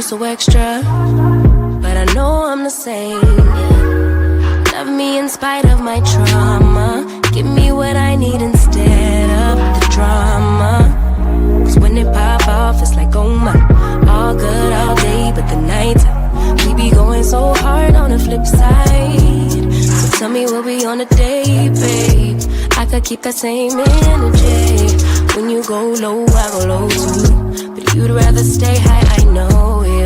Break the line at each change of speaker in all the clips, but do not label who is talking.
so extra, but I know I'm the same. Love me in spite of my trauma. Give me what I need instead of the drama. Cause when it pop off, it's like, oh my. All good all day, but the night we be going so hard on the flip side. So tell me what we on a day, babe. I could keep that same energy. When you go low, I go low too. But you'd rather stay high, I know you.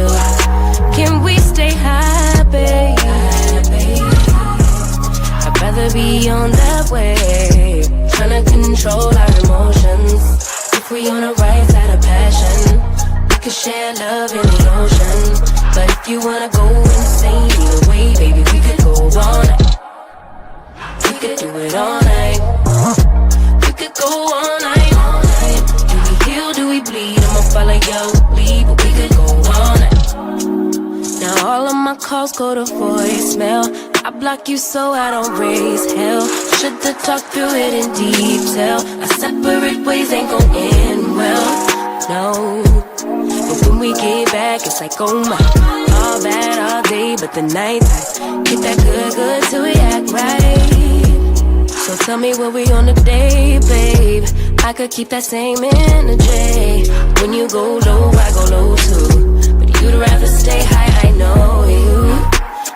Can we stay high, babe? I'd rather be on that wave, tryna control our emotions. If we on the right side of passion, we could share love in the ocean. But if you wanna go insane either way, baby, we could go all night. We could do it all night. We could go all night, all night. Do we heal, do we bleed? I'ma follow your lead, but we could go all night. Now all of my calls go to voicemail. I block you so I don't raise hell. Should've talked through it in detail. Our separate ways ain't gon' end well, no. But when we get back, it's like, oh my. All bad all day, but the night time get that good, good till we act right. So tell me what we on today, babe. I could keep that same energy. When you go low, I go low too. But you'd rather stay high, I know you.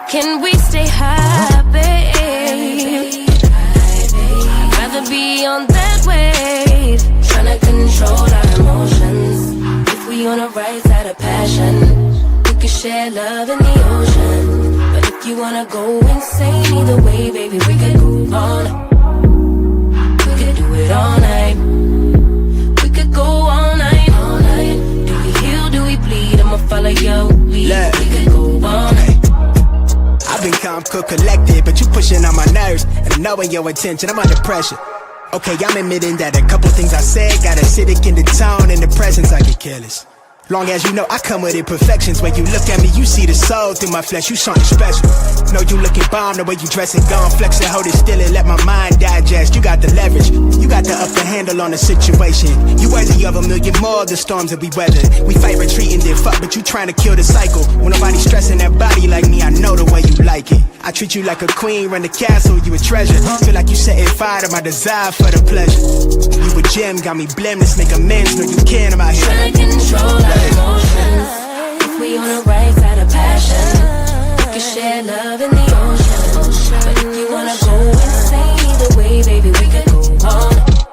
Can we stay high, babe? I'd rather be on that wave, tryna control our emotions. If we on the right side of passion, we could share love in the ocean. But if you wanna go insane either way, baby, we could go all night. We could do it all night. We could go all night, all night. Do we heal, do we bleed? I'ma follow your lead. We could go all night.
I've been calm, cool, collected, but you pushing on my nerves. And I knowing your intention, I'm under pressure. Okay, I'm admitting that a couple things I said got acidic in the tone. In the presence, I get careless. Long as you know I come with imperfections. When you look at me, you see the soul through my flesh. You something special. Know you looking bomb, the way you dressing, gone flex and hold it still and let my mind digest. You got the leverage, you got the upper handle on the situation. You worthy of a million more of the storms that we weather. We fight, retreating, then fuck, but you trying to kill the cycle. When nobody's stressing that body like me, I know the way you like it. I treat you like a queen, run the castle, you a treasure. Feel like you setting fire to my desire for the pleasure. You a gem, got me blameless, make amends. Know you can, I'm out here
trying to control our emotions. If we on the right side of passion, we can share love in the ocean. But if you wanna go insane either way, baby, we could go all night.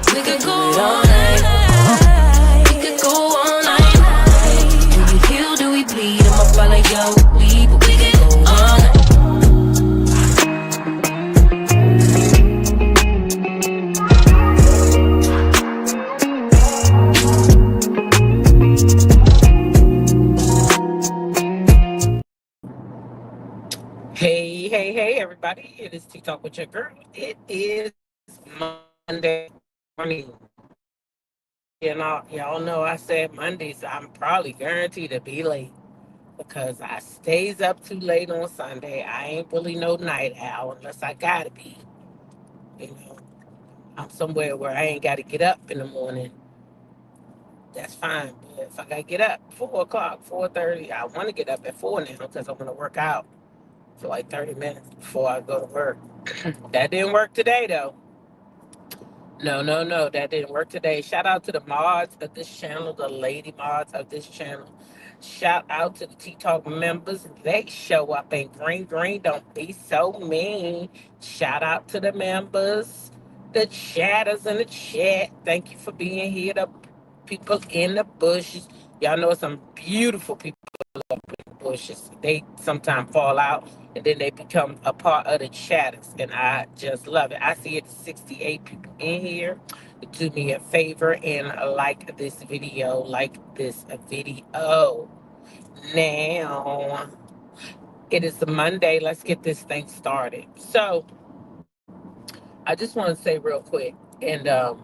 We could go all night. We could go all night. Do we heal, do we bleed? I'ma follow your lead, but we could go all night.
Hey, everybody. It is Talk with your girl. It is Monday morning. Y'all know I said Mondays, I'm probably guaranteed to be late because I stays up too late on Sunday. I ain't really no night owl unless I gotta be. You know, I'm somewhere where I ain't gotta get up in the morning. That's fine. But if I gotta get up 4 o'clock, 4:30, I want to get up at 4 now because I want to work out for like 30 minutes before I go to work. That didn't work today, though. No, that didn't work today. Shout out to the mods of this channel, the lady mods of this channel. Shout out to the Talk members. They show up in green. Don't be so mean. Shout out to the members, the chatters in the chat. Thank you for being here. The people in the bushes. Y'all know some beautiful people up in the bushes. They sometimes fall out and then they become a part of the chatters, and I just love it. I see it's 68 people in here. Do me a favor and like this video. Now, it is a Monday. Let's get this thing started. So, I just want to say real quick, and a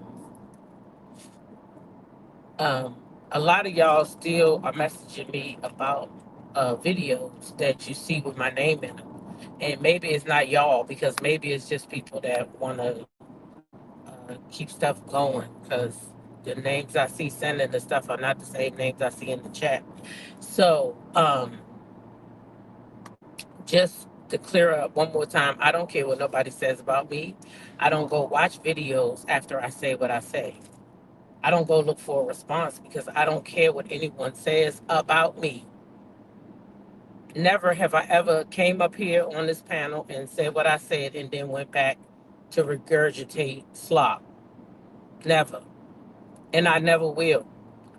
lot of y'all still are messaging me about videos that you see with my name in them. And maybe it's not y'all, because maybe it's just people that want to keep stuff going, because the names I see sending the stuff are not the same names I see in the chat. So, just to clear up one more time, I don't care what nobody says about me. I don't go watch videos after I say what I say. I don't go look for a response because I don't care what anyone says about me. Never have I ever came up here on this panel and said what I said and then went back to regurgitate slop. Never. And I never will.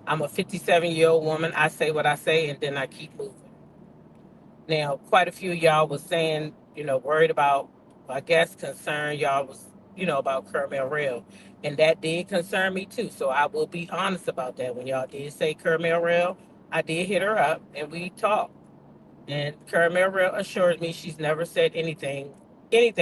I'm a 57-year-old woman. I say what I say and then I keep moving. Now, quite a few of y'all was saying, worried about, I guess, concerned y'all was, about Kermel Rail. And that did concern me too. So I will be honest about that. When y'all did say Kermel Rail, I did hit her up and we talked. And Caramel assured me she's never said anything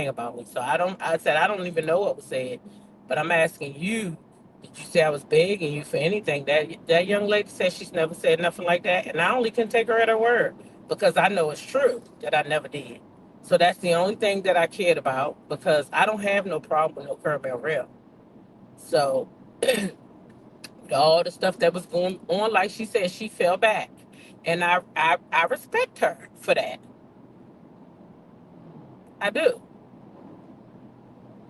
about me. So I said, I don't even know what was said. But I'm asking you, did you say I was begging you for anything? That young lady said she's never said nothing like that. And I only can take her at her word because I know it's true that I never did. So that's the only thing that I cared about because I don't have no problem with no Caramel. So all the stuff that was going on, like she said, she fell back. And I respect her for that. I do.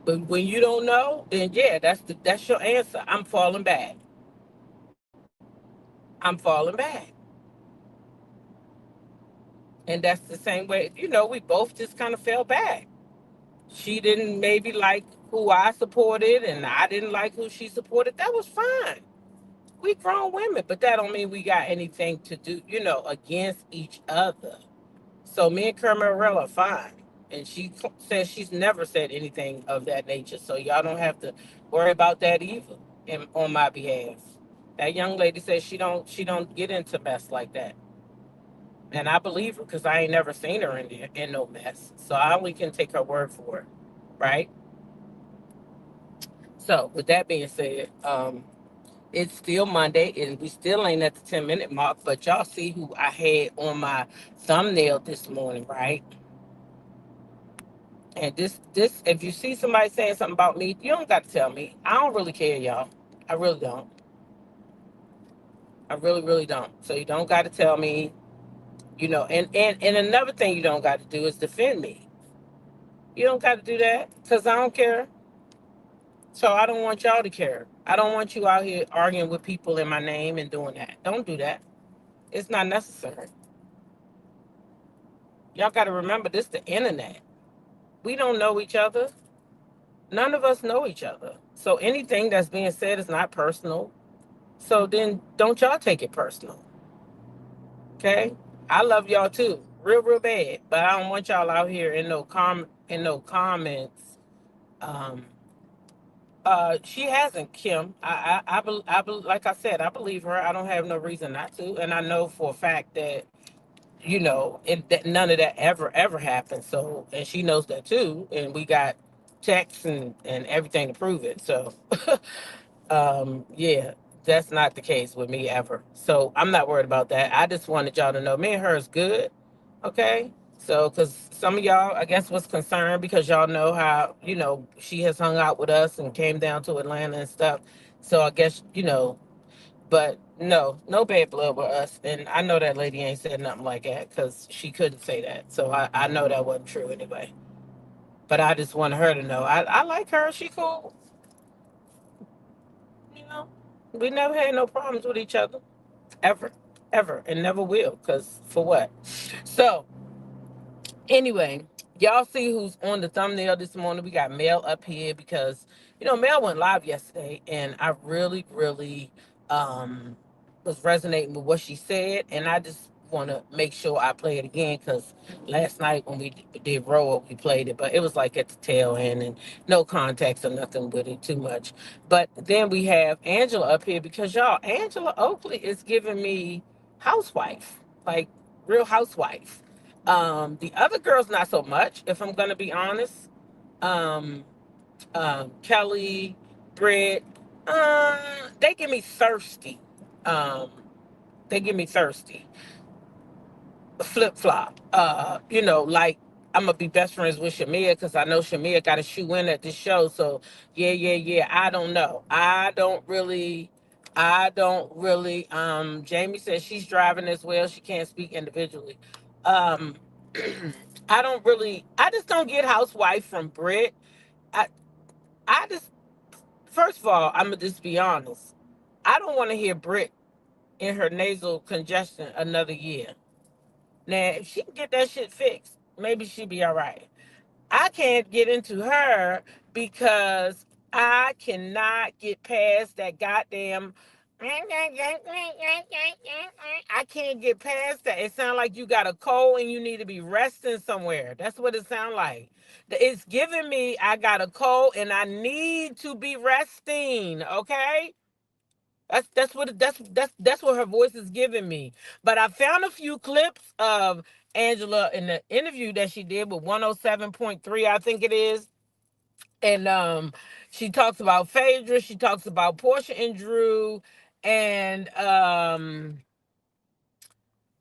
But when you don't know, then yeah, that's your answer. I'm falling back. I'm falling back. And that's the same way, we both just kind of fell back. She didn't maybe like who I supported and I didn't like who she supported. That was fine. We grown women, but that don't mean we got anything to do, against each other. So me and Carmel are fine. And she says she's never said anything of that nature. So y'all don't have to worry about that either on my behalf. That young lady says she don't get into mess like that. And I believe her because I ain't never seen her in there in no mess. So I only can take her word for it. Right? So with that being said, it's still Monday and we still ain't at the 10-minute mark, but y'all see who I had on my thumbnail this morning, right? And this, if you see somebody saying something about me, you don't got to tell me. I don't really care, y'all. I really don't. I really, really don't. So you don't got to tell me, and another thing you don't got to do is defend me. You don't got to do that because I don't care. So I don't want y'all to care. I don't want you out here arguing with people in my name and doing that. Don't do that. It's not necessary. Y'all got to remember this: the internet. We don't know each other. None of us know each other. So anything that's being said is not personal. So then don't y'all take it personal. Okay? I love y'all too. Real, real bad. But I don't want y'all out here in no comments. Um she hasn't, Kim. Like I said, I believe her. I don't have no reason not to, and I know for a fact that that none of that ever happened. So, and she knows that too, and we got texts and everything to prove it. So, yeah, that's not the case with me ever. So I'm not worried about that. I just wanted y'all to know me and her is good. Okay. So, because some of y'all, I guess, was concerned because y'all know how, she has hung out with us and came down to Atlanta and stuff. So I guess, but no, no bad blood with us. And I know that lady ain't said nothing like that because she couldn't say that. So I know that wasn't true anyway. But I just want her to know. I like her. She cool. You know, we never had no problems with each other ever, ever, and never will. Because for what? So anyway, y'all see who's on the thumbnail this morning. We got Mel up here because Mel went live yesterday, and I really, really was resonating with what she said, and I just want to make sure I play it again because last night when we did roll up, we played it, but it was like at the tail end and no context or nothing with it too much. But then we have Angela up here because y'all, Angela Oakley is giving me housewife, like real housewife. The other girls, not so much, if I'm gonna be honest. Um, Kelly, Britt, they get me thirsty. Um, they get me thirsty. Flip flop. Like I'm gonna be best friends with Shamia because I know Shamia got a shoe in at this show. So yeah, yeah, yeah. I don't know. I don't really. I don't really. Jamie says she's driving as well. She can't speak individually. Um, I don't really. I just don't get housewife from Brit. I I just first of all, I'm gonna just be honest. I don't want to hear Brit in her nasal congestion another year. Now, if she can get that shit fixed, maybe she'll be all right. I can't get into her because I cannot get past that goddamn. I can't get past that. It sounds like you got a cold and you need to be resting somewhere. That's what it sounds like. It's giving me I got a cold and I need to be resting. Okay, that's what her voice is giving me. But I found a few clips of Angela in the interview that she did with 107.3, I think it is. And she talks about Phaedra, she talks about Portia and Drew, and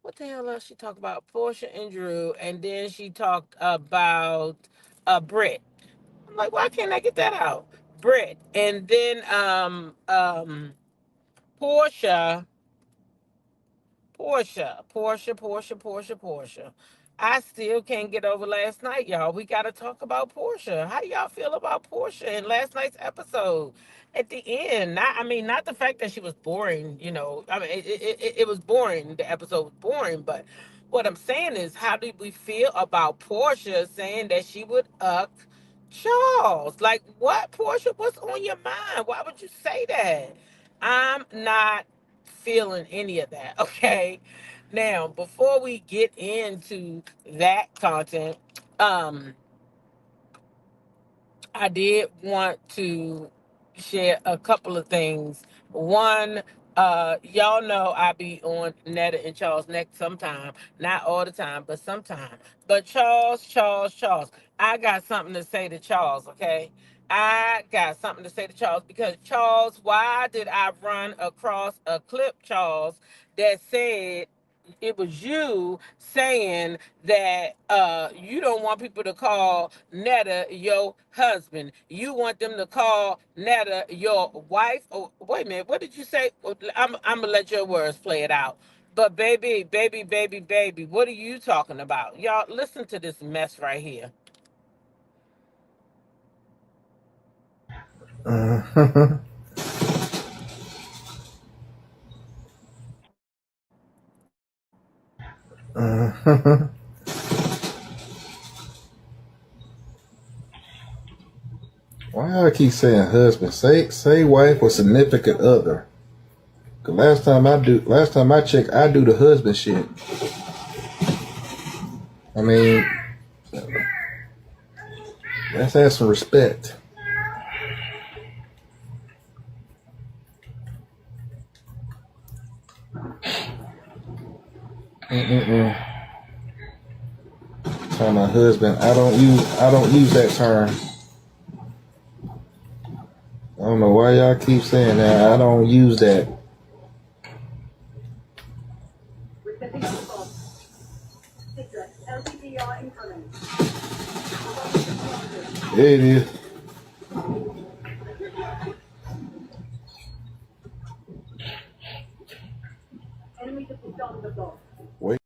what the hell else she talked about? Portia and Drew, and then she talked about Britt. I'm like, why can't I get that out? Britt. And then Portia Portia. I still can't get over last night, y'all. We got to talk about Portia. How y'all feel about Portia in last night's episode? At the end, not the fact that she was boring. I mean, it was boring. The episode was boring, but what I'm saying is, how did we feel about Portia saying that she would Charles? Like, what, Portia? What's on your mind? Why would you say that? I'm not feeling any of that. Okay. Now, before we get into that content, um, I did want to share a couple of things. One, y'all know I be on Netta and Charles next sometime, not all the time, but sometime. But Charles, I got something to say to Charles, okay? I got something to say to Charles because Charles, why did I run across a clip, Charles, that said it was you saying that you don't want people to call Netta your husband. You want them to call Netta your wife. Oh, wait a minute. What did you say? I'm gonna let your words play it out. But baby, what are you talking about? Y'all listen to this mess right here.
Why I keep saying husband? Say wife or significant other. Cause last time I checked, I do the husband shit. I mean, let's have some respect. Mm-mm-mm. Tell my husband, I don't use that term. I don't know why y'all keep saying that. I don't use that. There it is. Wait.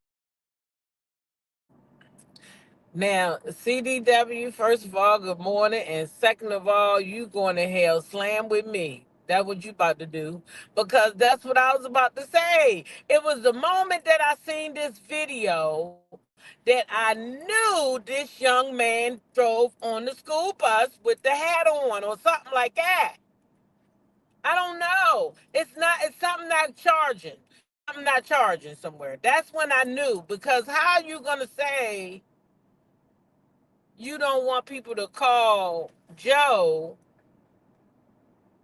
Now, CDW, first of all, good morning. And second of all, you going to hell slam with me. That's what you about to do. Because that's what I was about to say. It was the moment that I seen this video that I knew this young man drove on the school bus with the hat on or something like that. I don't know. It's something not charging. Something not charging somewhere. That's when I knew. Because how are you going to say you don't want people to call Joe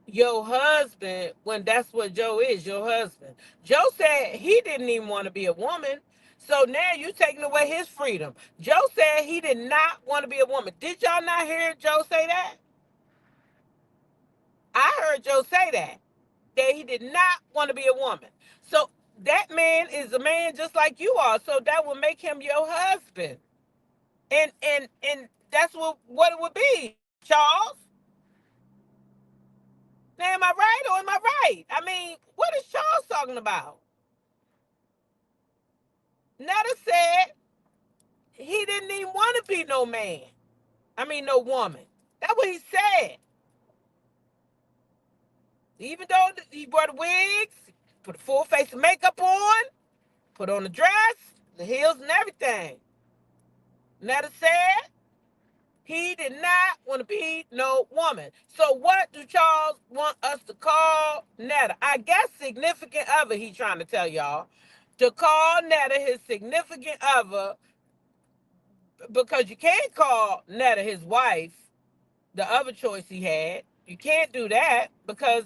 your husband when that's what Joe is, your husband? Joe said he didn't even want to be a woman. So now you taking away his freedom. Joe said he did not want to be a woman. Did y'all not hear Joe say that? I heard Joe say that he did not want to be a woman. So that man is a man just like you are. So that would make him your husband. And that's what it would be, Charles. Now, am I right or am I right. I mean, what is Charles talking about? Netta said he didn't even want to be no man. I mean, no woman. That's what he said. Even though he wore the wigs, put a full face of makeup on, put on the dress, the heels, and everything. Netta said he did not want to be no woman. So what do Charles want us to call Netta? I guess significant other, he trying to tell y'all. To call Netta his significant other, because you can't call Netta his wife, the other choice he had. You can't do that because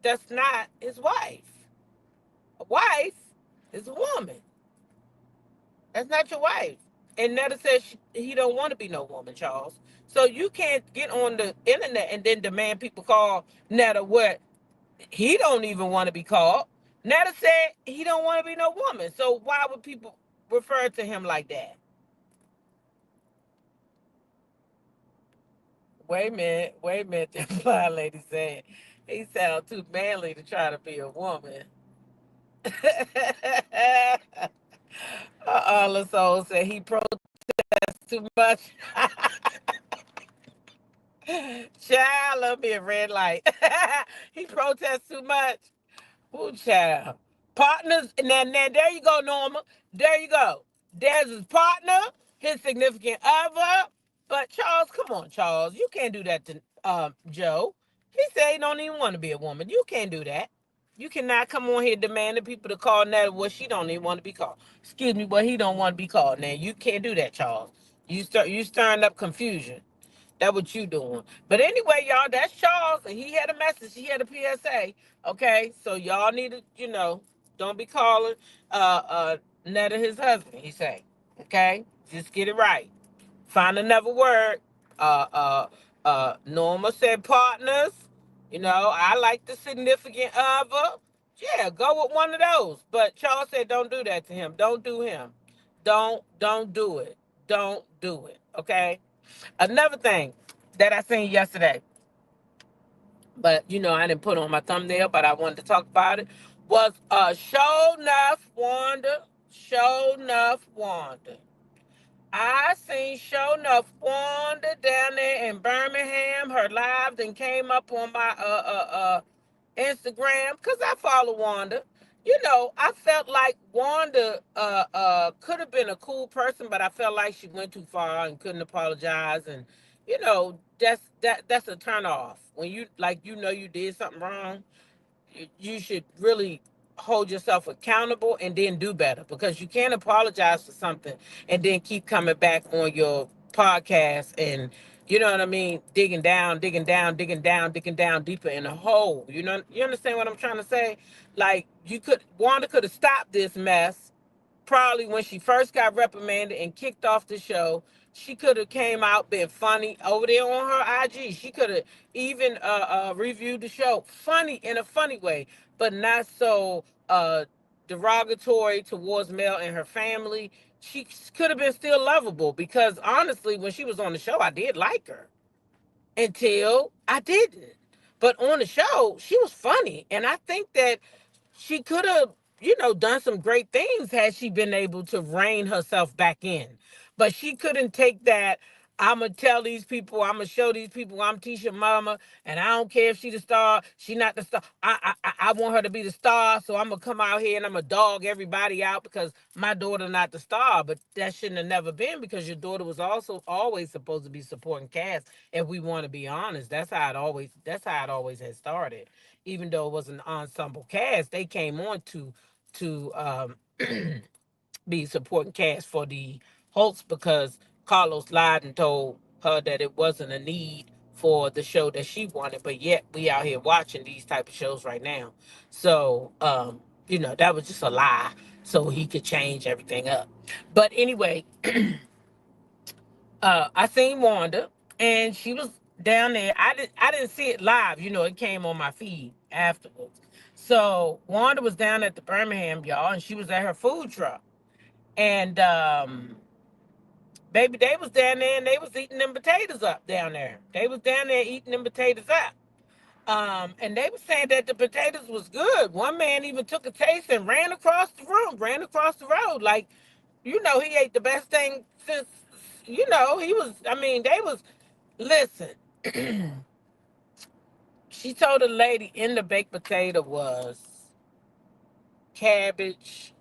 that's not his wife. A wife is a woman. That's not your wife. And Netta says he don't want to be no woman, Charles. So you can't get on the internet and then demand people call Netta what he don't even want to be called. Netta said he don't want to be no woman. So why would people refer to him like that? Wait a minute. The blind lady said he sounds too manly to try to be a woman. LaSoul said he protests too much. Child, love me a red light. He protests too much. Ooh, child. Partners, now there you go, Norma. There you go. There's his partner, his significant other. But Charles, come on, Charles. You can't do that to Joe. He said he don't even want to be a woman. You can't do that. You cannot come on here demanding people to call Natalie what she don't even want to be called. Excuse me, what he don't want to be called. Now you can't do that, Charles. You stirring up confusion. That's what you doing. But anyway, y'all, that's Charles, and he had a message. He had a PSA. Okay, so y'all need to, don't be calling Netta his husband. He say, okay, just get it right. Find another word. Uh, uh, Norma said partners. I like the significant other. Yeah, go with one of those. But Charles said, don't do that to him. Don't do him. Don't do it. Don't do it. Okay. Another thing that I seen yesterday, but I didn't put on my thumbnail, but I wanted to talk about it, was Show Enough Wanda. Show Enough Wanda. I seen Show Enough Wanda down there in Birmingham. Her live then came up on my Instagram because I follow Wanda. I felt like Wanda could have been a cool person, but I felt like she went too far and couldn't apologize. And that's a turn off. When you did something wrong, you should really hold yourself accountable and then do better, because you can't apologize for something and then keep coming back on your podcast and you know what I mean, digging down, digging down, digging down, digging down deeper in a hole. You understand what I'm trying to say? Like, Wanda could have stopped this mess probably when she first got reprimanded and kicked off the show. She could have came out, been funny over there on her IG. She could have even reviewed the show funny, in a funny way, but not so derogatory towards Mel and her family. She could have been still lovable, because honestly, when she was on the show, I did like her until I didn't. But on the show, she was funny, and I think that she could have, done some great things had she been able to rein herself back in. But she couldn't take that. I'm gonna tell these people, I'm gonna show these people I'm Tisha Mama, and I don't care if she the star, she not the star. I want her to be the star, so I'm gonna come out here and I'm gonna dog everybody out because my daughter not the star. But that shouldn't have never been, because your daughter was also always supposed to be supporting cast. If we want to be honest, that's how it always had started. Even though it was an ensemble cast, they came on to be supporting cast for the hosts, because Carlos lied and told her that it wasn't a need for the show that she wanted, but yet we out here watching these type of shows right now. So that was just a lie so he could change everything up. But anyway, I seen Wanda, and she was down there. I didn't see it live. It came on my feed afterwards. So Wanda was down at the Birmingham, y'all, and she was at her food truck. And baby, they was down there and they was eating them potatoes up down there. They was down there eating them potatoes up. And they were saying that the potatoes was good. One man even took a taste and ran across the room, ran across the road. Like, he ate the best thing since, he was, I mean, they was, listen, she told the lady in the baked potato was cabbage,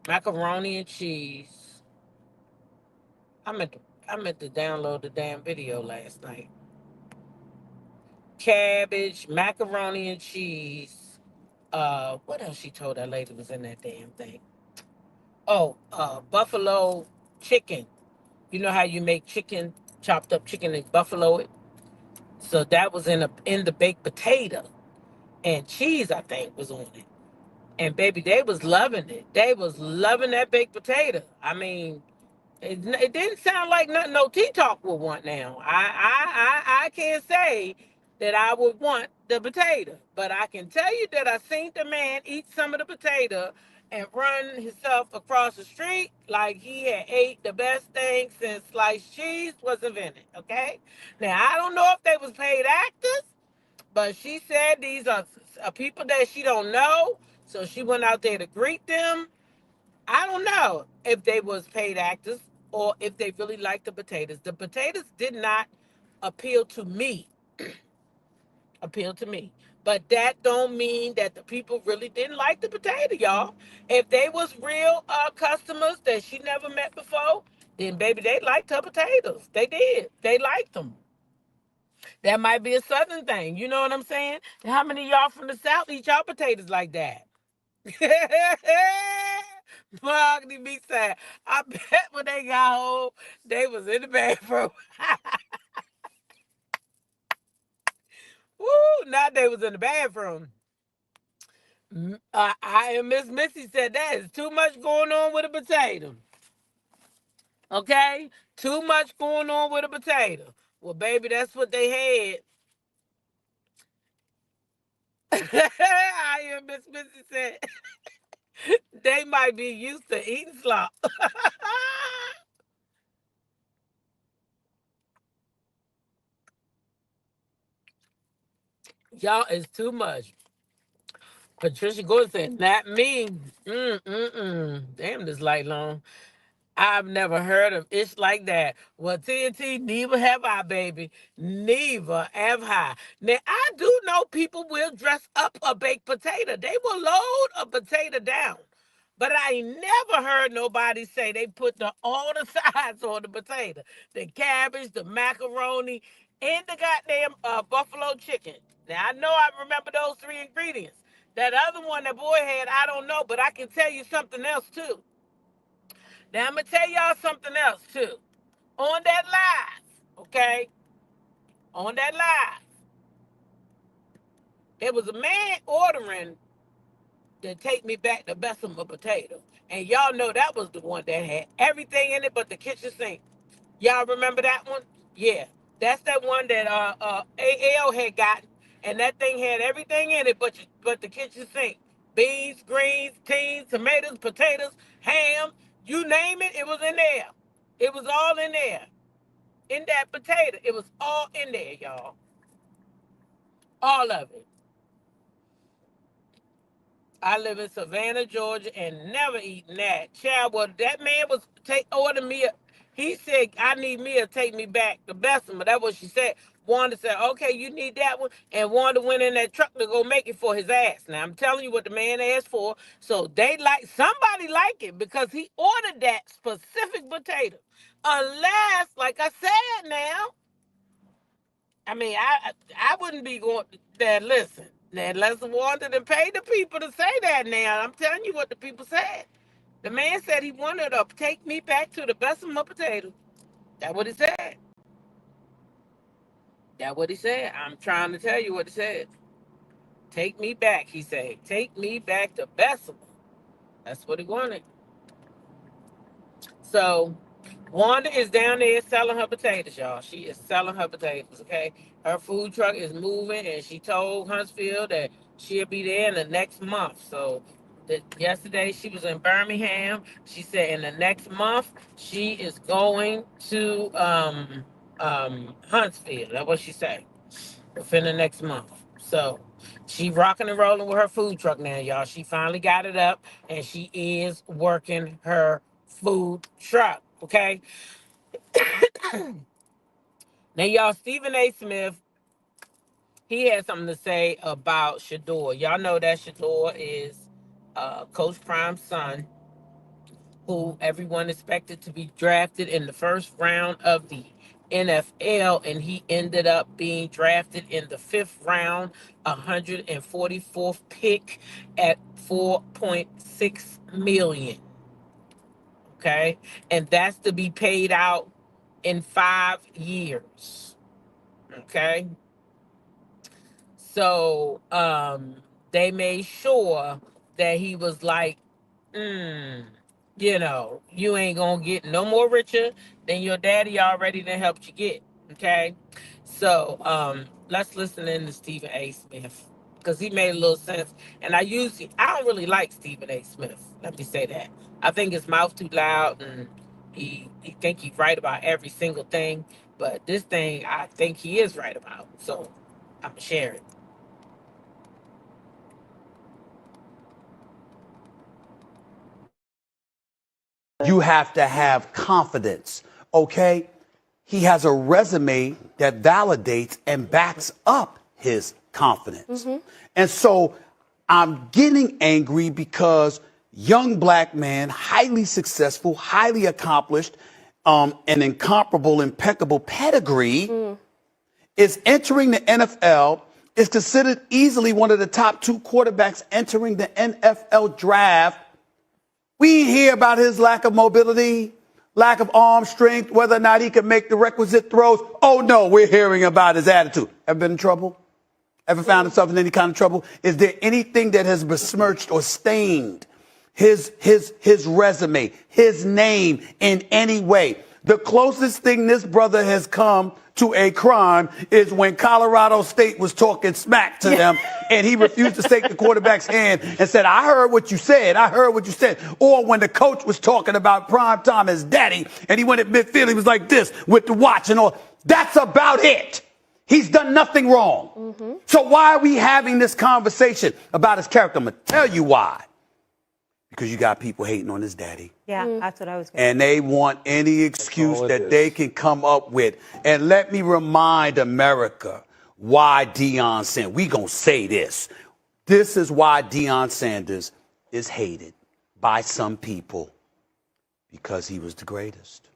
macaroni and cheese. I meant to, I meant to download the damn video last night. Cabbage, macaroni and cheese. What else she told that lady was in that damn thing? Oh, buffalo chicken. You know how you make chicken, chopped up chicken and buffalo it? So that was in the baked potato. And cheese, I think, was on it. And baby, they was loving it. They was loving that baked potato. I mean, it didn't sound like nothing no Tea Talk would want now. I can't say that I would want the potato, but I can tell you that I seen the man eat some of the potato and run himself across the street like he had ate the best thing since sliced cheese was invented. Okay, now I don't know if they was paid actors, but she said these are people that she don't know, so she went out there to greet them. I don't know if they was paid actors or if they really liked the potatoes. The potatoes did not appeal to me. Appeal to me. But that don't mean that the people really didn't like the potato, y'all. If they was real customers that she never met before, then baby, they liked her potatoes. They did. They liked them. That might be a southern thing. You know what I'm saying? How many of y'all from the south eat y'all potatoes like that? Mahogany be sad. I bet when they got home, they was in the bathroom. Woo! Not they was in the bathroom. I and Miss Missy said that is too much going on with a potato. Okay, too much going on with a potato. Well, baby, that's what they had. I and Miss Missy said they might be used to eating slop. Y'all is too much. Patricia Gordon said, "Not me. Damn, this light long. I've never heard of ish like that. Well, TNT, neither have I, baby. Neither have I. Now, I do know people will dress up a baked potato. They will load a potato down. But I ain't never heard nobody say they put all the sides on the potato. The cabbage, the macaroni, and the goddamn buffalo chicken. Now, I know I remember those three ingredients. That other one that boy had, I don't know, but I can tell you something else, too. Now I'm gonna tell y'all something else too. On that live, okay? On that live, there was a man ordering to take me back the best of my potato. And y'all know that was the one that had everything in it but the kitchen sink. Y'all remember that one? Yeah. That's that one that AL had gotten. And that thing had everything in it but the kitchen sink. Beans, greens, beans, tomatoes, potatoes, ham, you name it, it was in there. It was all in there. In that potato. It was all in there, y'all. All of it. I live in Savannah, Georgia, and never eaten that. Child, well, that man was order me. He said, I need me to take me back the best of them. That's what she said. Wanda said, okay, you need that one. And Wanda went in that truck to go make it for his ass. Now, I'm telling you what the man asked for. So somebody like it because he ordered that specific potato. Unless, like I said now, I mean, I wouldn't be going there. Listen, now let's wanted to pay the people to say that. Now I'm telling you what the people said. The man said he wanted to take me back to the best of my potatoes. That's what he said. That's what he said. I'm trying to tell you what he said. Take me back, he said. Take me back to best of them. That's what he wanted. So Wanda is down there selling her potatoes, y'all. She is selling her potatoes, okay? Her food truck is moving, and she told Huntsville that she'll be there in the next month. So yesterday she was in Birmingham. She said in the next month she is going to Huntsville. That's what she said. within the next month. So she rocking and rolling with her food truck now, y'all. She finally got it up and she is working her food truck. Okay. Now, y'all, Stephen A. Smith, he had something to say about Shador. Y'all know that Shador is Coach Prime's son, who everyone expected to be drafted in the first round of the NFL, and he ended up being drafted in the fifth round, 144th pick at 4.6 million. Okay, and that's to be paid out in 5 years. Okay, so they made sure that he was like, mm, you ain't gonna get no more richer than your daddy already done helped you get. Okay. So let's listen in to Stephen A. Smith because he made a little sense. And I don't really like Stephen A. Smith. Let me say that. I think his mouth too loud and he think he's right about every single thing. But this thing I think he is right about. So I'm gonna share it.
You have to have confidence, okay? He has a resume that validates and backs up his confidence. And so I'm getting angry because young black man, highly successful, highly accomplished, an incomparable, impeccable pedigree, is entering the NFL, is considered easily one of the top two quarterbacks entering the NFL draft. We hear about his lack of mobility, lack of arm strength, whether or not he can make the requisite throws. Oh no, we're hearing about his attitude. Ever been in trouble? Ever found himself in any kind of trouble? Is there anything that has besmirched or stained his resume, his name in any way? The closest thing this brother has come to a crime is when Colorado State was talking smack to them and he refused to shake the quarterback's hand and said, I heard what you said. I heard what you said. Or when the coach was talking about prime time as daddy and he went at midfield, he was like this with the watch and all. That's about it. He's done nothing wrong. So why are we having this conversation about his character? I'm going to tell you why. Because you got people hating on his daddy.
Yeah, that's what I was going to
And they want any excuse that they can come up with. And let me remind America why Deion Sanders, we going to say this. This is why Deion Sanders is hated by some people. Because he was the greatest.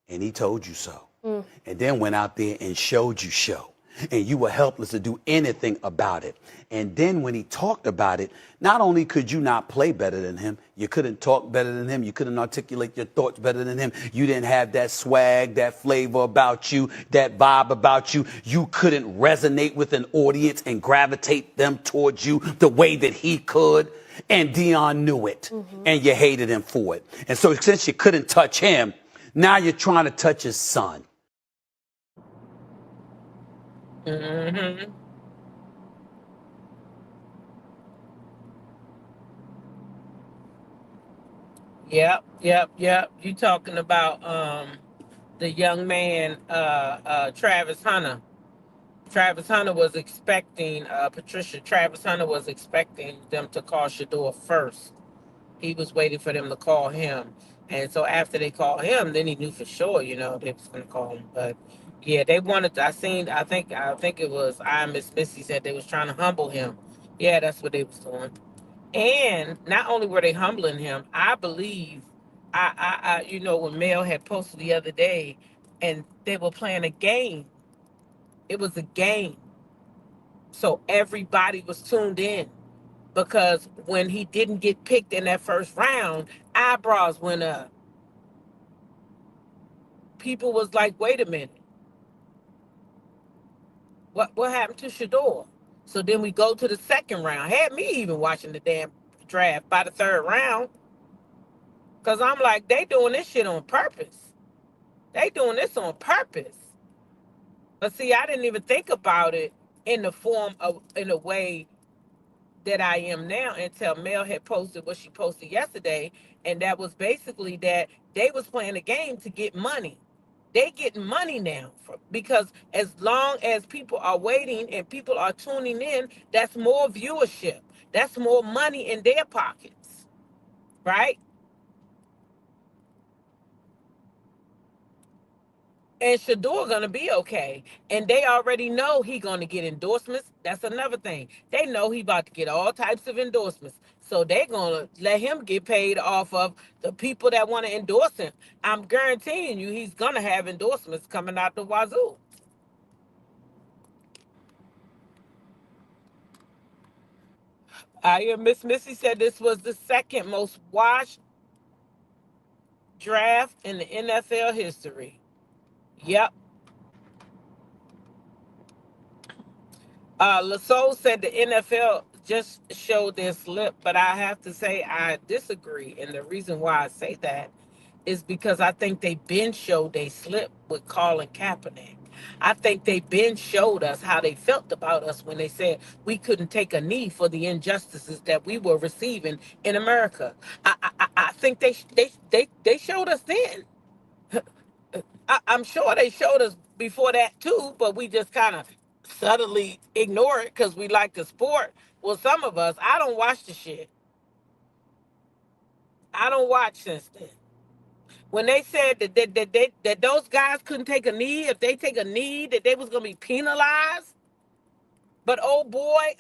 And he told you so. And then went out there and showed you show. And you were helpless to do anything about it. And then when he talked about it, not only could you not play better than him, you couldn't talk better than him, you couldn't articulate your thoughts better than him, you didn't have that swag, that flavor about you, that vibe about you, you couldn't resonate with an audience and gravitate them towards you the way that he could. And Deion knew it, and you hated him for it. And so since you couldn't touch him, now you're trying to touch his son.
Mm-hmm. Yep. You talking about the young man Travis Hunter. Travis Hunter was expecting Patricia. Travis Hunter was expecting them to call Shador first. He was waiting for them to call him, and so after they called him, then he knew for sure, they was going to call him. But yeah, they wanted. I think it was. I Miss Missy said they was trying to humble him. Yeah, that's what they was doing. And not only were they humbling him, I believe, when Mel had posted the other day, and they were playing a game. It was a game, so everybody was tuned in because when he didn't get picked in that first round, eyebrows went up. People was like, "Wait a minute, what happened to Shador?" So then we go to the second round. Had me even watching the damn draft by the third round. Cause I'm like, they doing this shit on purpose. They doing this on purpose. But see, I didn't even think about it in a way that I am now until Mel had posted what she posted yesterday, and that was basically that they was playing a game to get money. They getting money now because as long as people are waiting and people are tuning in, that's more viewership. That's more money in their pockets, right? And Shador gonna be okay. And they already know he gonna get endorsements. That's another thing. They know he about to get all types of endorsements. So they gonna let him get paid off of the people that want to endorse him. I'm guaranteeing you he's gonna have endorsements coming out the wazoo. I hear Miss Missy said this was the second most watched draft in the NFL history. Yep. Lasso said the NFL just showed their slip, but I have to say I disagree. And the reason why I say that is because I think they been showed they slip with Colin Kaepernick. I think they been showed us how they felt about us when they said we couldn't take a knee for the injustices that we were receiving in America. I think they showed us then. I'm sure they showed us before that too, but we just kind of subtly ignore it because we like the sport. Well, some of us, I don't watch the shit. I don't watch since then. When they said that those guys couldn't take a knee, if they take a knee, that they was gonna be penalized. But oh boy,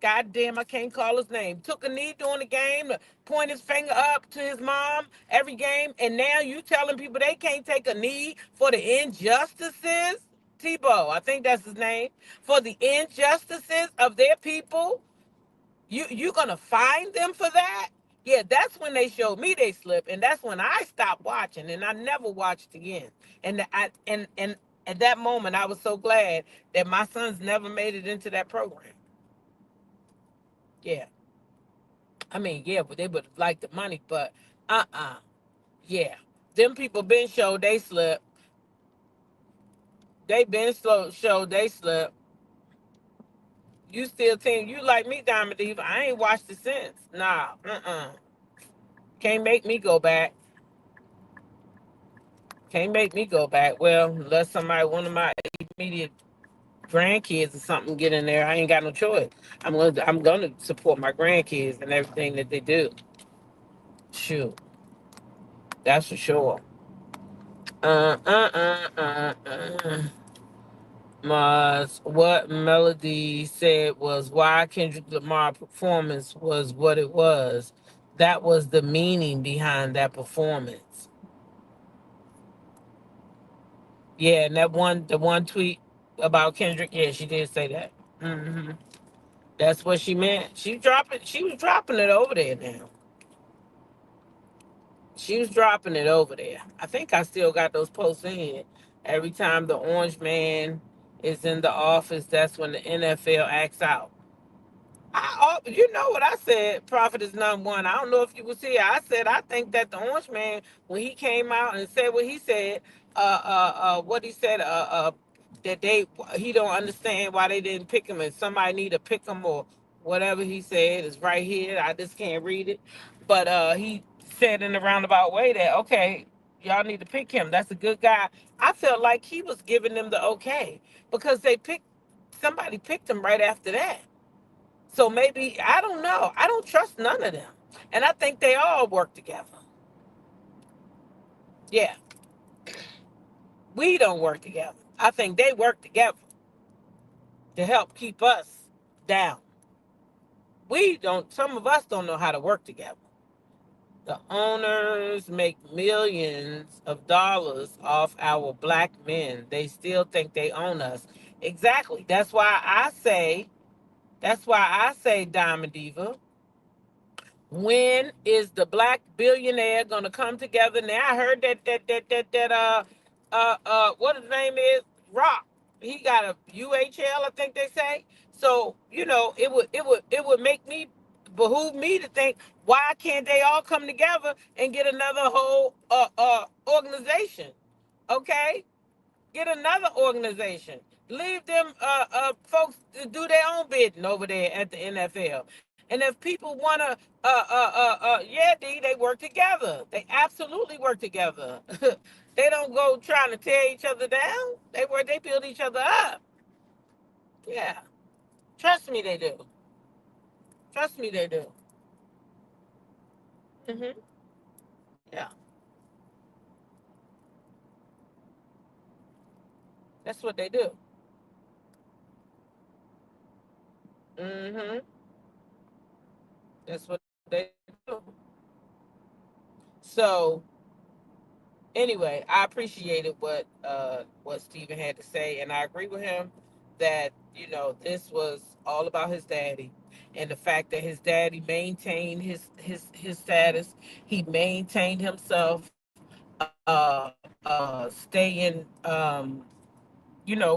goddamn, I can't call his name. Took a knee during the game to point his finger up to his mom every game, and now you telling people they can't take a knee for the injustices. Tebow, I think that's his name, for the injustices of their people. You gonna find them for that? Yeah, that's when they showed me they slip, and that's when I stopped watching, and I never watched again. And at that moment, I was so glad that my sons never made it into that program. Yeah, I mean, yeah, but they would like the money, but yeah, them people been showed they slip. They been slow showed they slip. You still think you like me, Diamond Diva? I ain't watched it since. Nah, can't make me go back. Can't make me go back. Well, unless somebody, one of my immediate grandkids or something, get in there, I ain't got no choice. I'm gonna support my grandkids and everything that they do. Shoot, that's for sure. Uh, uh, uh, Mars, what Melody said was why Kendrick Lamar performance was what it was. That was the meaning behind that performance. Yeah, and the one tweet about Kendrick, yeah, she did say that. That's what she meant. She was dropping it over there now. She was dropping it over there. I think I still got those posts in. Every time the orange man is in the office, that's when the NFL acts out. You know what I said, Prophet is number one. I don't know if you was here. I said I think that the orange man, when he came out and said what he said, what he said, that he don't understand why they didn't pick him, and somebody need to pick him or whatever he said is right here. I just can't read it, but he said in a roundabout way that okay, y'all need to pick him. That's a good guy. I felt like he was giving them the okay because somebody picked him right after that. So maybe I don't know. I don't trust none of them, and I think they all work together. Yeah, we don't work together. I think they work together to help keep us down. We don't. Some of us don't know how to work together. The owners make millions of dollars off our black men. They still think they own us. Exactly. That's why I say. That's why I say, Diamond Diva. When is the black billionaire gonna come together? Now I heard that what his name is, Rock. He got a UHL, I think they say. So, it would make me behoove me to think why can't they all come together and get another whole organization? Okay? Get another organization. Leave them folks to do their own bidding over there at the NFL. And if people wanna yeah, D, they work together. They absolutely work together. They don't go trying to tear each other down. They build each other up. Yeah. Trust me, they do. Trust me, they do. Hmm. Yeah. That's what they do. Hmm. That's what they do. So anyway, I appreciated what Stephen had to say, and I agree with him that this was all about his daddy, and the fact that his daddy maintained his status, he maintained himself, staying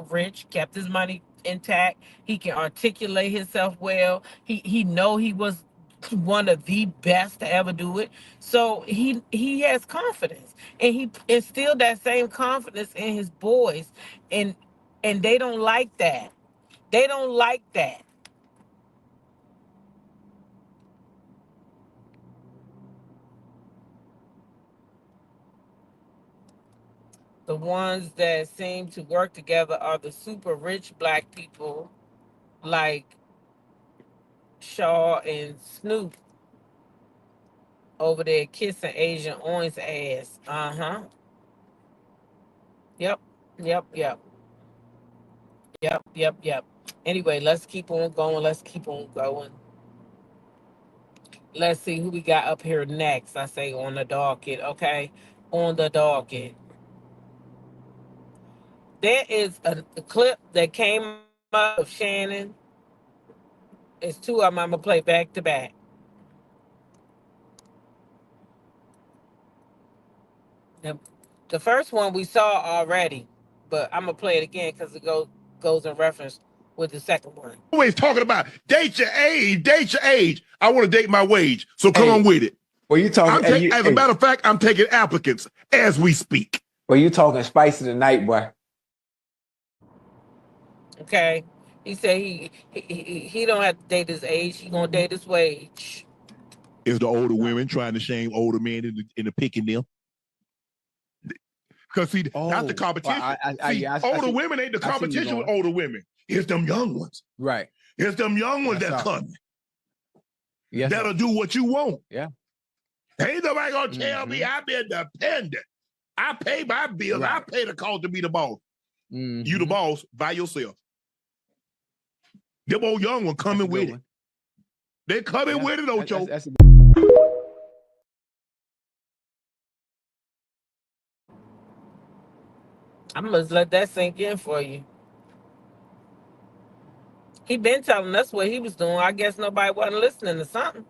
rich, kept his money intact. He can articulate himself well. He know he was one of the best to ever do it. So he has confidence, and he instilled that same confidence in his boys, and they don't like that. They don't like that. The ones that seem to work together are the super rich black people like Shaw and Snoop over there kissing Asian Orange ass. Uh-huh. Yep. Yep. Yep. Yep. Yep. Yep. Anyway, let's keep on going. Let's keep on going. Let's see who we got up here next. I say on the docket. Okay. On the docket. There is a clip that came up of Shannon. It's two of them I'm going to play back to back. The, the first one we saw already, but I'm going to play it again because it goes in reference with the second one.
Always talking about date your age, date your age. I want to date my wage, so come on with it.
Well, you talking?
As a matter of fact, I'm taking applicants as we speak.
Well, you talking spicy tonight, boy.
Okay. He said he don't have to date his age. He gonna date his wage.
Is the older women trying to shame older men into picking them? Because see, that's the competition. Older women ain't the competition with older women. It's them young ones.
Right.
It's them young ones that's coming.
Yes,
that'll do what you want.
Yeah.
Ain't nobody gonna tell me I've been dependent. I pay my bills. Right. I pay the cost to be the boss. Mm-hmm. You the boss by yourself. Them old young one coming with it. They coming with it, Ocho.
I must let that sink in for you. He been telling us what he was doing. I guess nobody wasn't listening to something.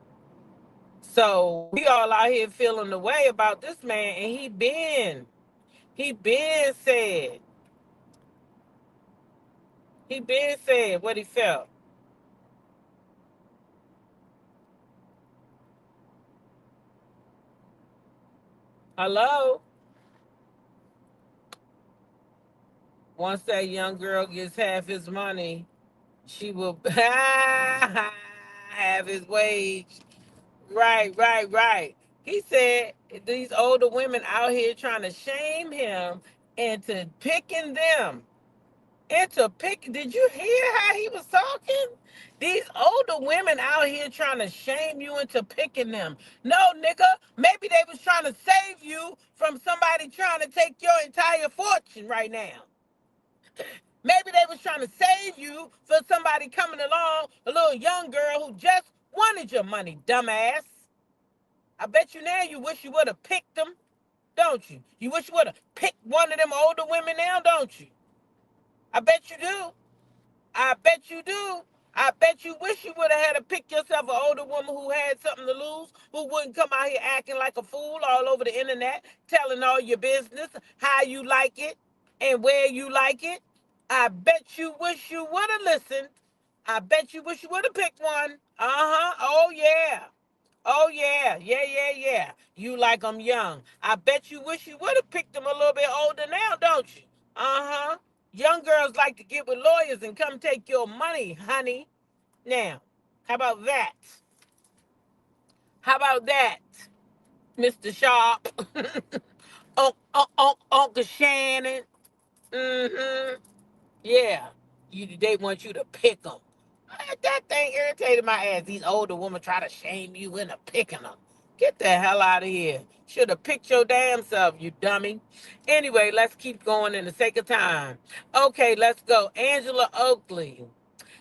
So we all out here feeling the way about this man, and he been said what he felt. Hello? Once that young girl gets half his money, she will have his wage. Right. He said these older women out here trying to shame him into picking them. Did you hear how he was talking? These older women out here trying to shame you into picking them. No, nigga, maybe they was trying to save you from somebody trying to take your entire fortune right now. Maybe they was trying to save you for somebody coming along, a little young girl who just wanted your money, dumbass. I bet you now you wish you would have picked them, don't you? You wish you would have picked one of them older women now, don't you? I bet you do. I bet you do. I bet you wish you would have had to pick yourself an older woman who had something to lose, who wouldn't come out here acting like a fool all over the internet, telling all your business, how you like it, and where you like it. I bet you wish you would have listened. I bet you wish you would have picked one. Uh-huh. Oh, yeah. Oh, yeah. Yeah. You like them young. I bet you wish you would have picked them a little bit older now, don't you? Uh-huh. Young girls like to get with lawyers and come take your money, honey. Now, how about that? How about that, Mr. Sharpe? Uncle Shannon. Mm-hmm. Yeah. They want you to pick them. That thing irritated my ass. These older women try to shame you into picking them. Get the hell out of here. Should have picked your damn self, you dummy. Anyway, let's keep going in the sake of time. Okay, let's go. Angela Oakley.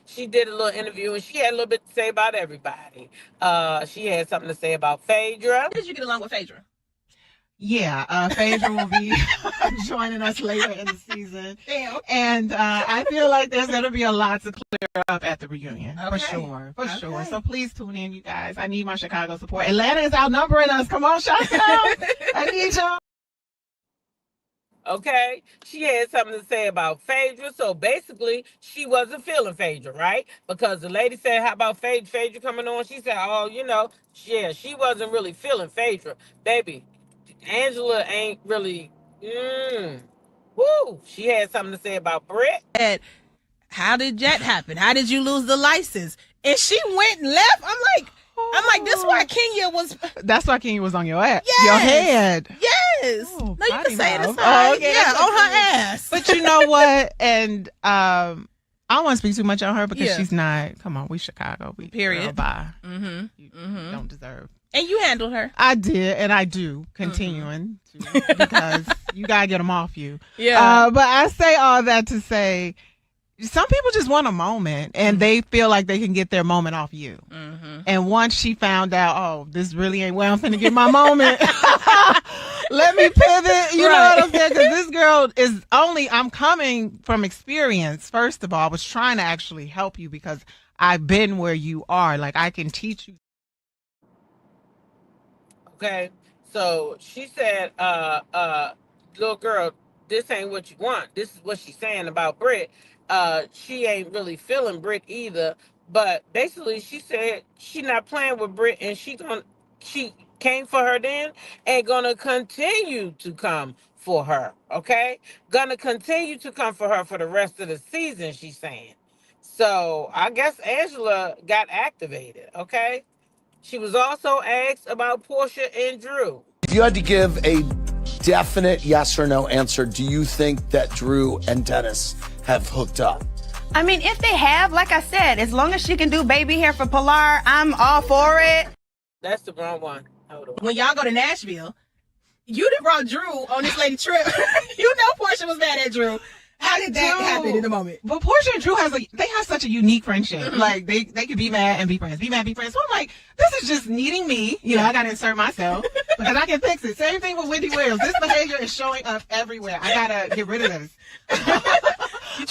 She did a little interview and she had a little bit to say about everybody. She had something to say about Phaedra.
How did you get along with Phaedra?
Yeah, Phaedra will be joining us later in the season.
Damn.
And I feel like there's going to be a lot to clear up at the reunion.
Okay.
For sure. For sure. So please tune in, you guys. I need my Chicago support. Atlanta is outnumbering us. Come on, shout out. I need y'all.
Okay, she had something to say about Phaedra. So basically, she wasn't feeling Phaedra, right? Because the lady said, "How about Phaedra? Phaedra coming on?" She said, "Oh, yeah, she wasn't really feeling Phaedra, baby. Angela ain't really. Woo." She had something to say about Britt.
How did that happen? How did you lose the license? And she went and left. I'm like, this is why Kenya was.
That's why Kenya was on your ass.
Yes.
Your head.
Yes.
Oh,
no, you can say it
mouth.
aside.
Oh, okay.
Yeah, on her ass.
But you know what? And I don't want to speak too much on her because
Yeah.
she's not. Come on, we Chicago. We
Period.
Girl, bye.
Mm-hmm.
You don't deserve.
And you handled her.
I did, and I do, continuing to, because you gotta get them off you.
Yeah.
But I say all that to say, some people just want a moment, and they feel like they can get their moment off you.
Mm-hmm.
And once she found out, oh, this really ain't where I'm finna get my moment. Let me pivot. You know what I'm saying? Because this girl is only, I'm coming from experience. First of all, I was trying to actually help you because I've been where you are. Like, I can teach you.
Okay, so she said, little girl, this ain't what you want. This is what she's saying about Britt. She ain't really feeling Britt either. But basically, she said she not playing with Britt, and she came for her then, and gonna continue to come for her. Okay, gonna continue to come for her for the rest of the season. She's saying. So I guess Angela got activated. Okay. She was also asked about Portia and Drew.
If you had to give a definite yes or no answer, do you think that Drew and Dennis have hooked up?
I mean, if they have, like I said, as long as she can do baby hair for Pilar, I'm all for it.
That's the wrong one. Hold on.
When y'all go to Nashville, you done brought Drew on this lady trip. You know Portia was mad at Drew. How did that happen in the moment?
But Portia and Drew they have such a unique friendship. Like they could be mad and be friends, be mad, be friends. So I'm like, this is just needing me. You know, I gotta insert myself because I can fix it. Same thing with Wendy Williams. This behavior is showing up everywhere. I gotta get rid of this.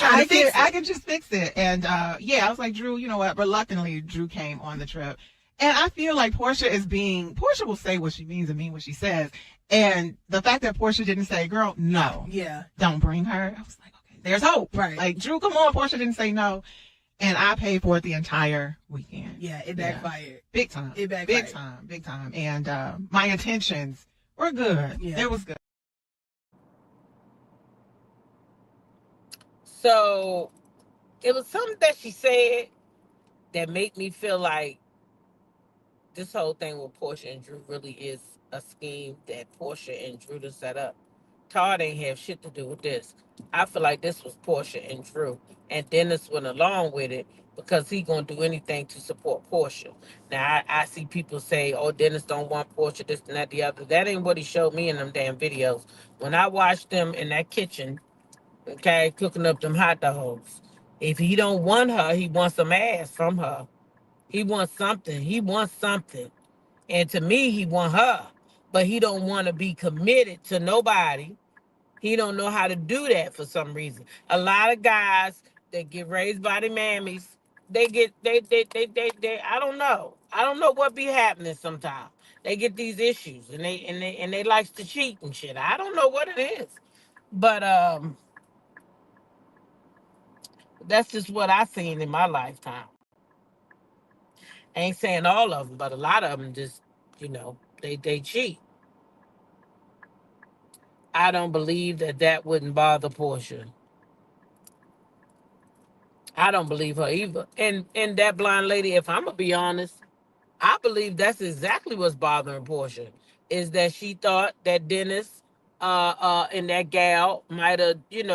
I can just fix it. And I was like, Drew, you know what? Reluctantly, Drew came on the trip. And I feel like Portia will say what she means and mean what she says. And the fact that Portia didn't say, girl, no.
Yeah.
Don't bring her. I was like, okay, there's hope.
Right.
Like, Drew, come on. Portia didn't say no. And I paid for it the entire weekend.
Yeah, it backfired.
Yeah. Big time.
It backfired.
Big time. And my intentions were good.
Yeah.
It was good.
So it was something that she said that made me feel like this whole thing with Portia and Drew really is a scheme that Portia and Drew to set up. Todd ain't have shit to do with this. I feel like this was Portia and Drew, and Dennis went along with it because he gonna do anything to support Portia. Now I see people say, "Oh, Dennis don't want Portia, this and that, the other." That ain't what he showed me in them damn videos. When I watched them in that kitchen, okay, cooking up them hot dogs. If he don't want her, he wants some ass from her. He wants something. He wants something. And to me, he want her. But he don't want to be committed to nobody. He don't know how to do that for some reason. A lot of guys that get raised by the mammies, they I don't know. I don't know what be happening sometimes. They get these issues and they likes to cheat and shit. I don't know what it is. But that's just what I seen in my lifetime. I ain't saying all of them, but a lot of them just, they cheat. I don't believe that wouldn't bother Portia. I don't believe her either. And that blind lady, if I'm gonna be honest, I believe that's exactly what's bothering Portia, is that she thought that Dennis and that gal might have, did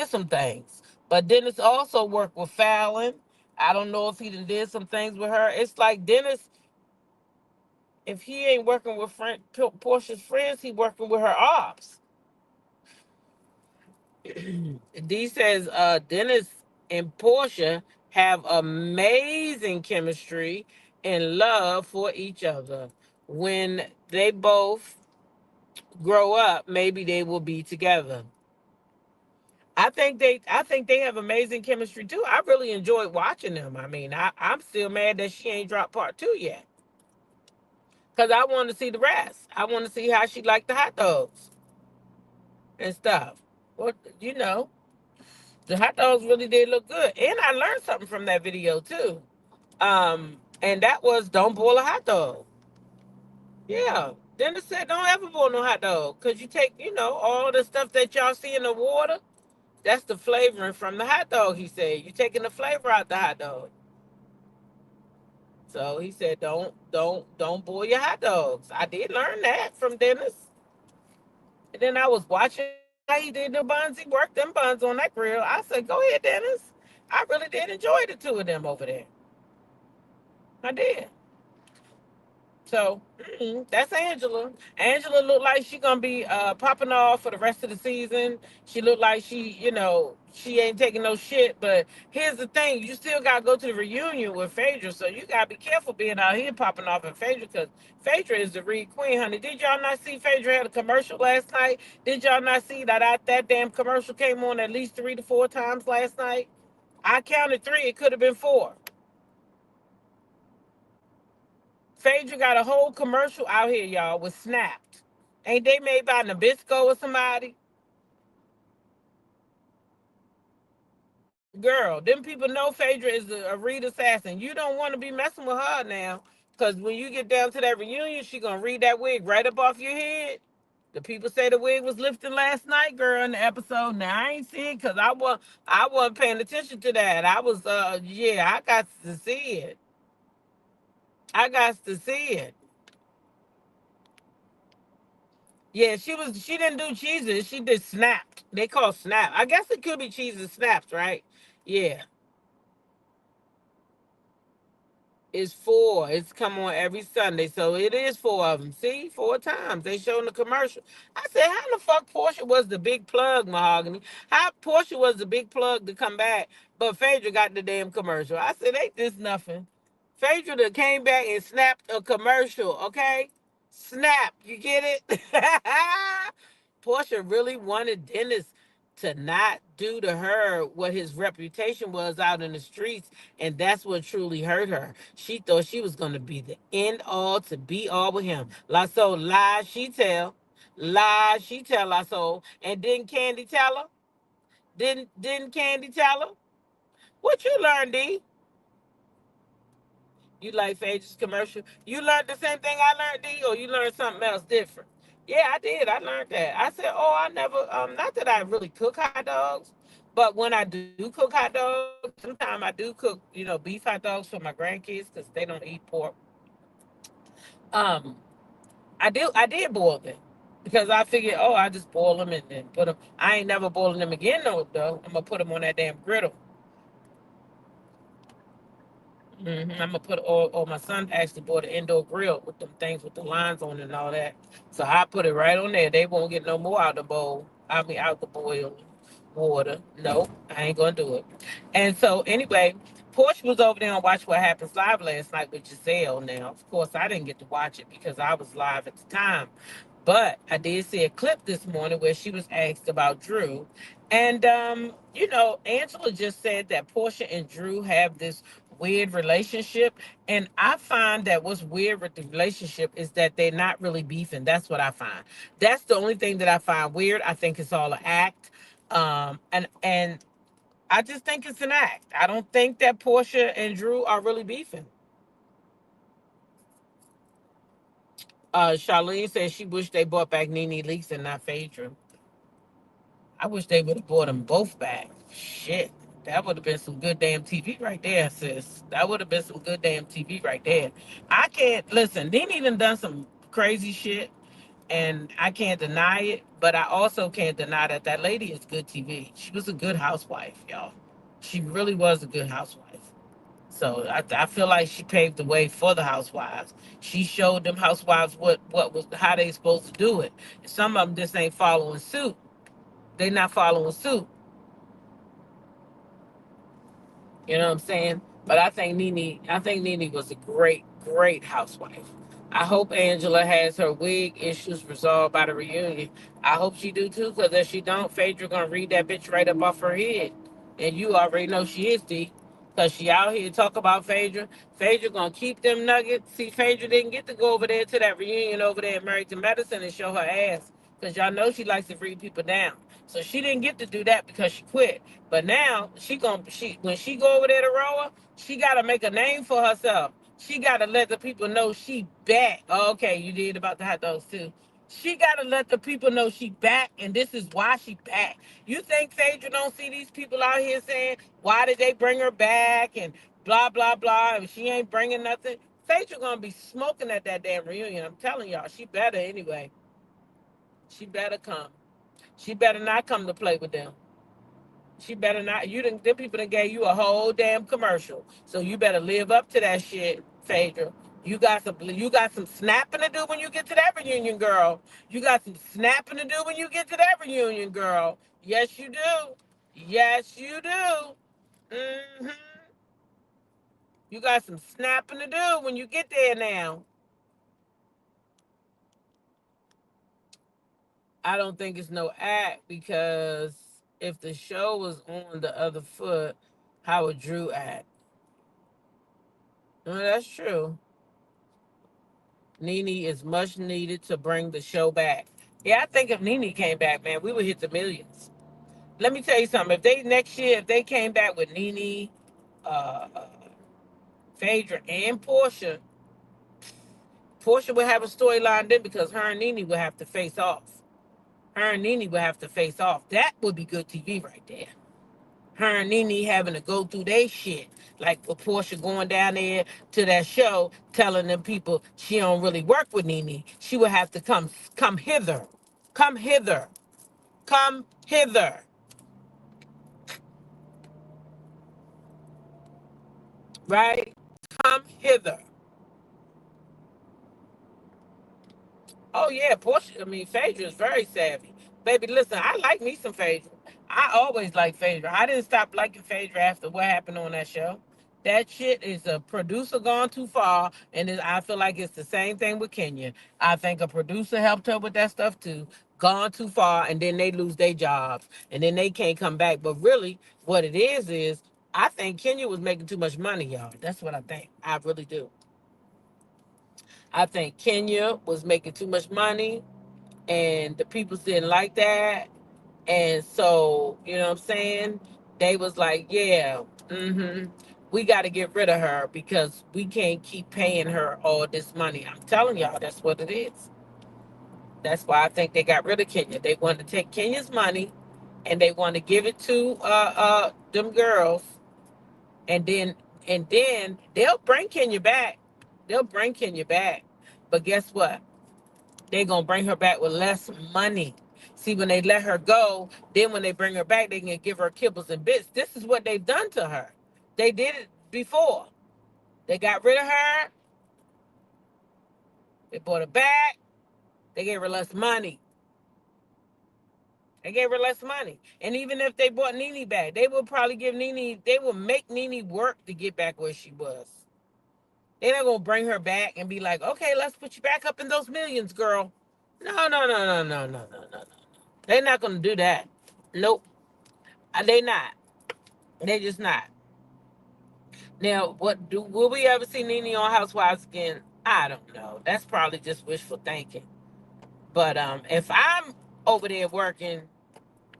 some things. But Dennis also worked with Fallon. I don't know if he done did some things with her. It's like Dennis, if he ain't working with Portia's friends, he working with her ops. D says Dennis and Portia have amazing chemistry and love for each other. When they both grow up, maybe they will be together. I think they have amazing chemistry too. I really enjoyed watching them. I mean, I'm still mad that she ain't dropped part two yet. Cause I want to see the rest. I want to see how she liked the hot dogs and stuff. What the hot dogs really did look good. And I learned something from that video too. And that was don't boil a hot dog. Yeah. Dennis said don't ever boil no hot dog. Cause you take, all the stuff that y'all see in the water. That's the flavoring from the hot dog, he said. You're taking the flavor out the hot dog. So he said, don't boil your hot dogs. I did learn that from Dennis. And then I was watching how he did the buns. He worked them buns on that grill. I said, go ahead, Dennis. I really did enjoy the two of them over there. I did. So that's Angela. Angela looked like she gonna be popping off for the rest of the season. She looked like she ain't taking no shit. But here's the thing: you still gotta go to the reunion with Phaedra, so you gotta be careful being out here popping off at Phaedra because Phaedra is the Reed Queen, honey. Did y'all not see Phaedra had a commercial last night? Did y'all not see that damn commercial came on at least 3 to 4 times last night? I counted three. It could have been four. Phaedra got a whole commercial out here, y'all, with Snapped. Ain't they made by Nabisco or somebody? Girl, them people know Phaedra is a read assassin. You don't want to be messing with her now. Because when you get down to that reunion, she going to read that wig right up off your head. The people say the wig was lifted last night, girl, in the episode. Now, I ain't see it because I wasn't paying attention to that. I was, I got to see it. I got to see it. Yeah, she didn't do cheeses. She did snapped. They call snap. I guess it could be cheeses snaps, right? Yeah. It's four. It's come on every Sunday. So it is four of them. See? 4 times. They showing the commercial. I said, how the fuck Portia was the big plug, Mahogany? How Portia was the big plug to come back, but Phaedra got the damn commercial. I said, ain't this nothing? Phaedra that came back and snapped a commercial, okay? Snap. You get it? Portia really wanted Dennis to not do to her what his reputation was out in the streets, and that's what truly hurt her. She thought she was going to be the end all to be all with him. Lasso lies she tell Lasso, and didn't Candy tell her? Didn't Candy tell her? What you learned, D? You like Phaedra's commercial? You learned the same thing I learned, D, or you learned something else different? Yeah, I did. I learned that. I said, oh, I never, not that I really cook hot dogs, but when I do cook hot dogs, sometimes I do cook, beef hot dogs for my grandkids because they don't eat pork. Um, I did boil them because I figured, oh, I just boil them and then put them. I ain't never boiling them again, though. I'm gonna put them on that damn griddle. I'm gonna put or my son actually bought an indoor grill with them things with the lines on it and all that. So I put it right on there. They won't get no more out the bowl. I mean out the boiled water. No, I ain't gonna do it. And so anyway, Portia was over there and watch What Happens Live last night with Giselle. Now, of course, I didn't get to watch it because I was live at the time. But I did see a clip this morning where she was asked about Drew. And, Angela just said that Portia and Drew have this weird relationship. And I find that what's weird with the relationship is that they're not really beefing. That's what I find. That's the only thing that I find weird. I think it's all an act. And I just think it's an act. I don't think that Portia and Drew are really beefing. Charlene says she wished they brought back Nene Leakes and not Phaedra. I wish they would have brought them both back. Shit. That would have been some good damn TV right there, sis. That would have been some good damn TV right there. I can't listen. Nene done some crazy shit. And I can't deny it, but I also can't deny that that lady is good TV. She was a good housewife, y'all. She really was a good housewife. So I feel like she paved the way for the housewives. She showed them housewives what was how they supposed to do it. And some of them just ain't following suit. They not following suit. You know what I'm saying? But I think Nene was a great housewife. I hope Angela has her wig issues resolved by the reunion. I hope she do too, because if she don't, Phaedra gonna read that bitch right up off her head. And you already know she is, D. Because she out here talk about Phaedra. Phaedra gonna keep them nuggets. See, Phaedra didn't get to go over there to that reunion over there at Married to Medicine and show her ass. Because y'all know she likes to read people down. So she didn't get to do that because she quit. But now she when she go over there to Roa, she gotta make a name for herself. She gotta let the people know she back. Oh, okay, you did about the hot dogs too. She gotta let the people know she back, and this is why she back. You think Phaedra don't see these people out here saying why did they bring her back and blah blah blah? And she ain't bringing nothing. Phaedra gonna be smoking at that damn reunion. I'm telling y'all, she better anyway. She better come. She better not come to play with them. She better not. You didn't. Them people that gave you a whole damn commercial. So you better live up to that shit, Phaedra. You got some. You got some snapping to do when you get to that reunion, girl. You got some snapping to do when you get to that reunion, girl. Yes, you do. Yes, you do. Hmm. You got some snapping to do when you get there now. I don't think it's no act because if the show was on the other foot, how would Drew act? No, that's true. Nene is much needed to bring the show back. Yeah, I think if Nene came back, man, we would hit the millions. Let me tell you something. If they next year, if they came back with Nene, uh, Phaedra, and Portia, Portia would have a storyline then because her and Nene would have to face off. Her and Nene would have to face off. That would be good TV right there. Her and Nene having to go through their shit. Like for Portia going down there to that show, telling them people she don't really work with Nene. She would have to come hither. Come hither. Come hither. Right? Come hither. Oh yeah, Portia. I mean, Phaedra is very savvy. Baby, listen, I like me some Phaedra. I always like Phaedra. I didn't stop liking Phaedra after what happened on that show. That shit is a producer gone too far, and I feel like it's the same thing with Kenya. I think a producer helped her with that stuff too. Gone too far, and then they lose their jobs, and then they can't come back. But really, what it is I think Kenya was making too much money, y'all. That's what I think. I really do. I think Kenya was making too much money and the people didn't like that. And so, you know what I'm saying? They was like, yeah, we got to get rid of her because we can't keep paying her all this money. I'm telling y'all, that's what it is. That's why I think they got rid of Kenya. They wanted to take Kenya's money and they want to give it to them girls, and then they'll bring Kenya back. They'll bring Kenya back. But guess what? They're gonna bring her back with less money. See, when they let her go, then when they bring her back, they can give her kibbles and bits. This is what they've done to her. They did it before. They got rid of her. They brought her back. They gave her less money. They gave her less money. And even if they brought Nene back, they will probably give Nene, they will make Nene work to get back where she was. They're not gonna bring her back and be like, okay, let's put you back up in those millions, girl. No. They're not gonna do that. Nope. They not. They just not. Now, will we ever see Nene on Housewives again? I don't know. That's probably just wishful thinking. But if I'm over there working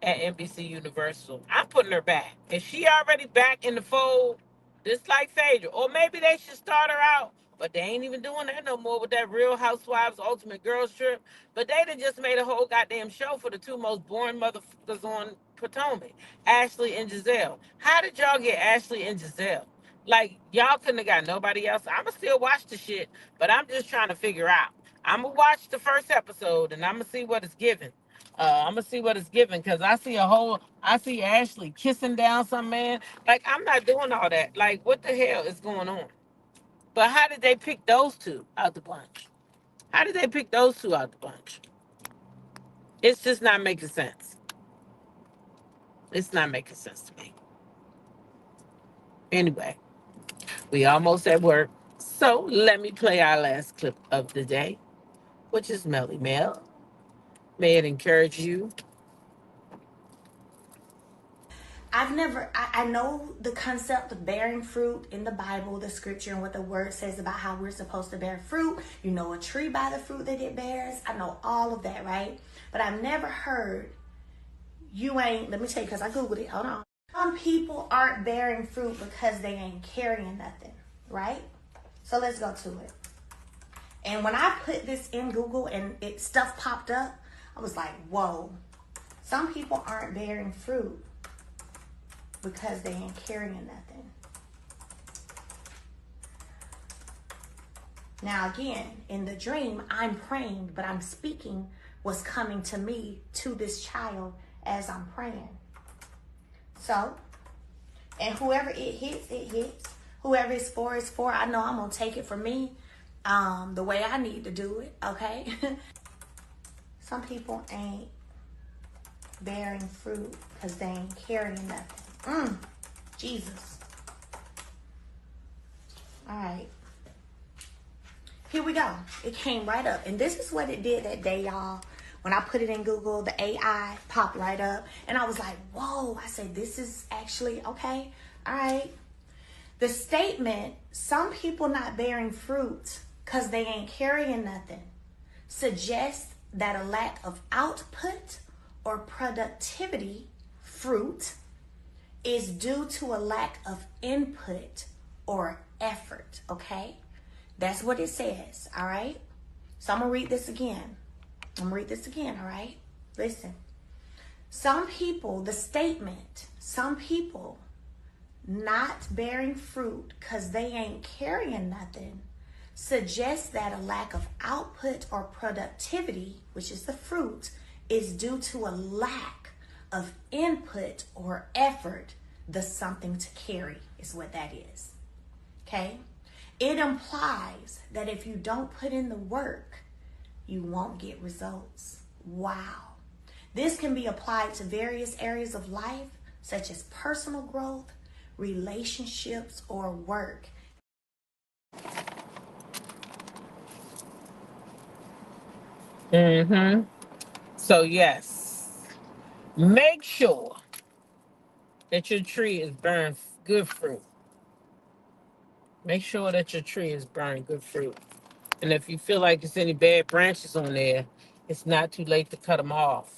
at NBC Universal, I'm putting her back. If she already back in the fold, just like Phaedra, or maybe they should start her out. But they ain't even doing that no more with that Real Housewives Ultimate Girls Trip. But they done just made a whole goddamn show for the two most boring motherfuckers on Potomac, Ashley and Giselle. How did y'all get Ashley and Giselle? Like, y'all couldn't have got nobody else. I'ma still watch the shit, but I'm just trying to figure out. I'm gonna watch the first episode and I'm gonna see what it's given. I'm gonna see what it's given because I see Ashley kissing down some man. Like, I'm not doing all that. Like, what the hell is going on? But how did they pick those two out the bunch? How did they pick those two out the bunch? It's just not making sense. It's not making sense to me. Anyway, we almost at work. So let me play our last clip of the day, which is Melly Mel. May it encourage you.
I know the concept of bearing fruit in the Bible, the scripture, and what the word says about how we're supposed to bear fruit. You know a tree by the fruit that it bears. I know all of that, right? But I've never heard let me tell you, because I Googled it. Hold on. Some people aren't bearing fruit because they ain't carrying nothing, right? So let's go to it. And when I put this in Google and stuff popped up, I was like, whoa. Some people aren't bearing fruit because they ain't carrying nothing. Now again, in the dream, I'm praying, but I'm speaking what's coming to me, to this child, as I'm praying. So, and whoever it hits, it hits. Whoever it's for. I know I'm going to take it for me the way I need to do it, okay? Some people ain't bearing fruit because they ain't carrying nothing. Jesus. All right. Here we go. It came right up. And this is what it did that day, y'all. When I put it in Google, the AI popped right up. And I was like, whoa. I said, this is actually, okay. All right. The statement, some people not bearing fruit because they ain't carrying nothing, suggests that a lack of output or productivity, fruit, is due to a lack of input or effort, okay? That's what it says, all right? So I'm going to read this again. All right? Listen. Some people, the statement, some people not bearing fruit because they ain't carrying nothing, suggests that a lack of output or productivity, which is the fruit, is due to a lack of input or effort, the something to carry is what that is. Okay? It implies that if you don't put in the work, you won't get results. Wow. This can be applied to various areas of life, such as personal growth, relationships, or work.
So yes, make sure that your tree is bearing good fruit. Make sure that your tree is bearing good fruit. And if you feel like there's any bad branches on there, it's not too late to cut them off.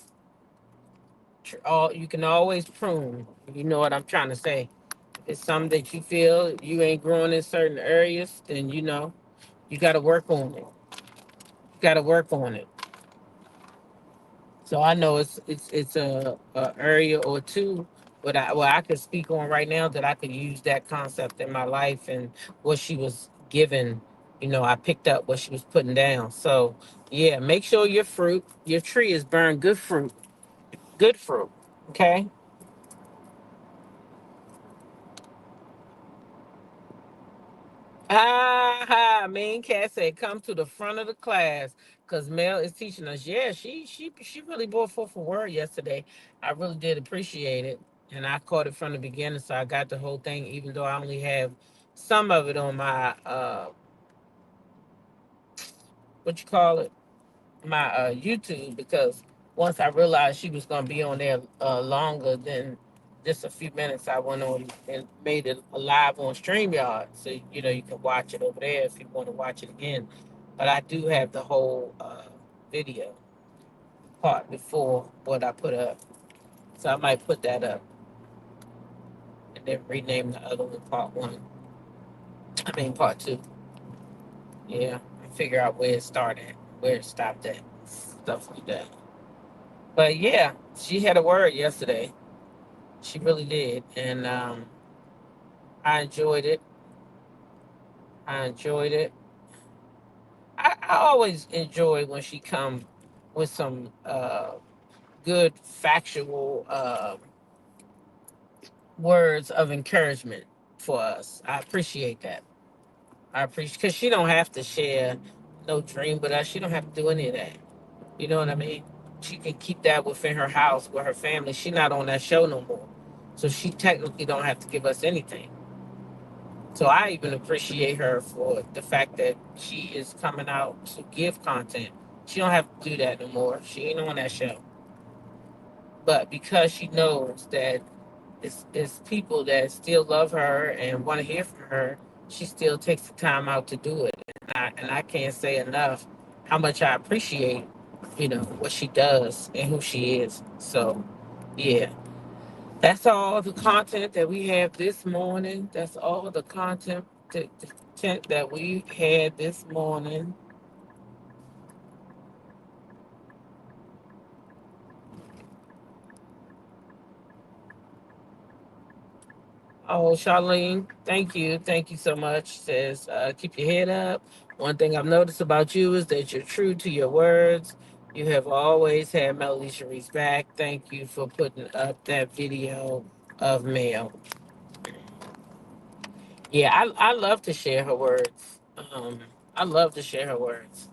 You can always prune. You know what I'm trying to say. If it's something that you feel you ain't growing in certain areas, then you got to work on it. You got to work on it. So I know it's a area or two, but I could speak on right now that I could use that concept in my life and what she was given. I picked up what she was putting down. So yeah, make sure your tree is bearing good fruit. Good fruit. Okay. Main cat said, "Come to the front of the class, cause Mel is teaching us." Yeah, she really brought forth a word yesterday. I really did appreciate it, and I caught it from the beginning, so I got the whole thing. Even though I only have some of it on my what you call it, my YouTube, because once I realized she was gonna be on there longer than just a few minutes, I went on and made it live on StreamYard. So you can watch it over there if you want to watch it again. But I do have the whole video part before what I put up. So I might put that up and then rename the other one part one. Part two. Yeah. And figure out where it started, where it stopped at, stuff like that. But yeah, she had a word yesterday. She really did. And I enjoyed it. I I always enjoy when she come with some good factual words of encouragement for us. I appreciate that. I appreciate because she don't have to share no dream with us. She don't have to do any of that. You know what I mean? She can keep that within her house with her family. She not on that show no more, so she technically don't have to give us anything. So I even appreciate her for the fact that she is coming out to give content. She don't have to do that no more. She ain't on that show. But because she knows that it's people that still love her and want to hear from her, she still takes the time out to do it. And I can't say enough how much I appreciate, what she does and who she is. So, yeah. That's all the content that we have this morning. That's all the content that we had this morning. Oh, Charlene, thank you. Thank you so much. Says, keep your head up. One thing I've noticed about you is that you're true to your words. You have always had Melody Cherie's back. Thank you for putting up that video of Mel. Yeah, I love to share her words. I love to share her words.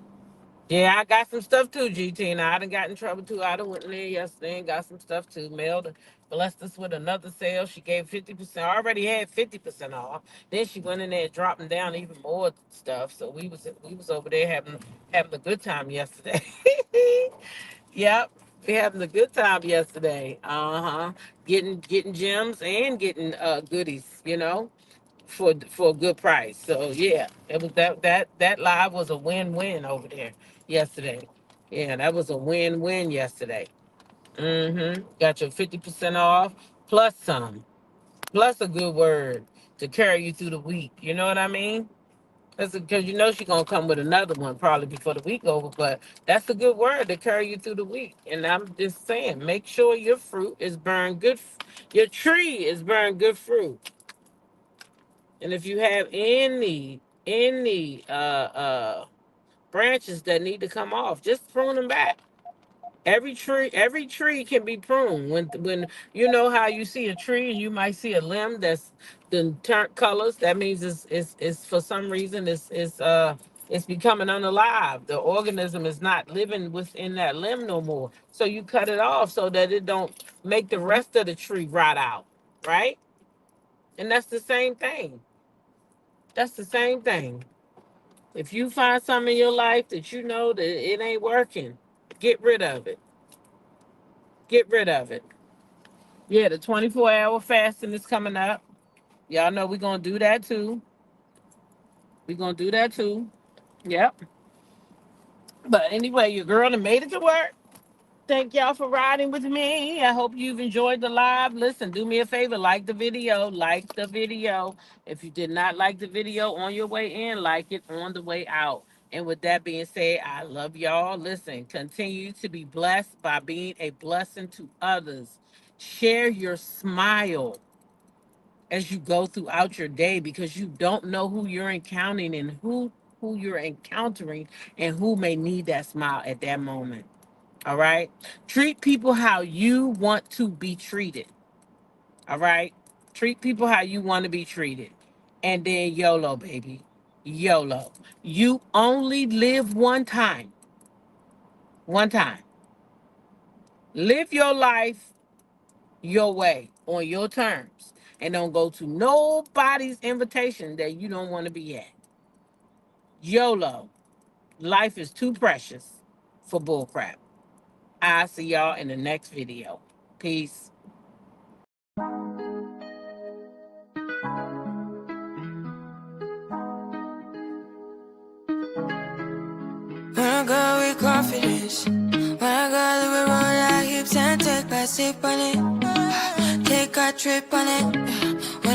Yeah, I got some stuff too, GT. And I done got in trouble too. I done went in there yesterday and got some stuff too. Mel done blessed us with another sale. She gave 50%. I already had 50% off. Then she went in there dropping down even more stuff. So we was over there having a good time yesterday. Yep. We having a good time yesterday. Uh-huh. Getting gems and getting goodies, for a good price. So yeah, it was that live was a win-win over there yesterday. Yeah, that was a win-win yesterday. Got your 50% off plus some, plus a good word to carry you through the week. You know what I mean? That's because she's gonna come with another one probably before the week over. But that's a good word to carry you through the week. And I'm just saying, make sure your fruit is bearing good. Your tree is bearing good fruit. And if you have any branches that need to come off, just prune them back. Every tree can be pruned. When you know how you see a tree and you might see a limb that's then turned colors, that means it's for some reason it's becoming unalive. The organism is not living within that limb no more. So you cut it off so that it don't make the rest of the tree rot out, right? And that's the same thing. That's the same thing. If you find something in your life that you know that it ain't working, get rid of it. Get rid of it. Yeah, the 24-hour fasting is coming up. Y'all know we're going to do that too. We're going to do that too. Yep. But anyway, your girl done made it to work. Thank y'all for riding with me. I hope you've enjoyed the live. Listen, do me a favor, like the video. Like the video. If you did not like the video on your way in, like it on the way out. And with that being said, I love y'all. Listen, continue to be blessed by being a blessing to others. Share your smile as you go throughout your day because you don't know who you're encountering and who you're encountering and who may need that smile at that moment. All right. Treat people how you want to be treated. All right. Treat people how you want to be treated. And then YOLO, baby. YOLO. You only live one time. One time. Live your life your way on your terms. And don't go to nobody's invitation that you don't want to be at. YOLO. Life is too precious for bullcrap. I'll see y'all in the next video. Peace.
When I go with confidence, when I go we roll our hips and take a sip on it, take a trip on it.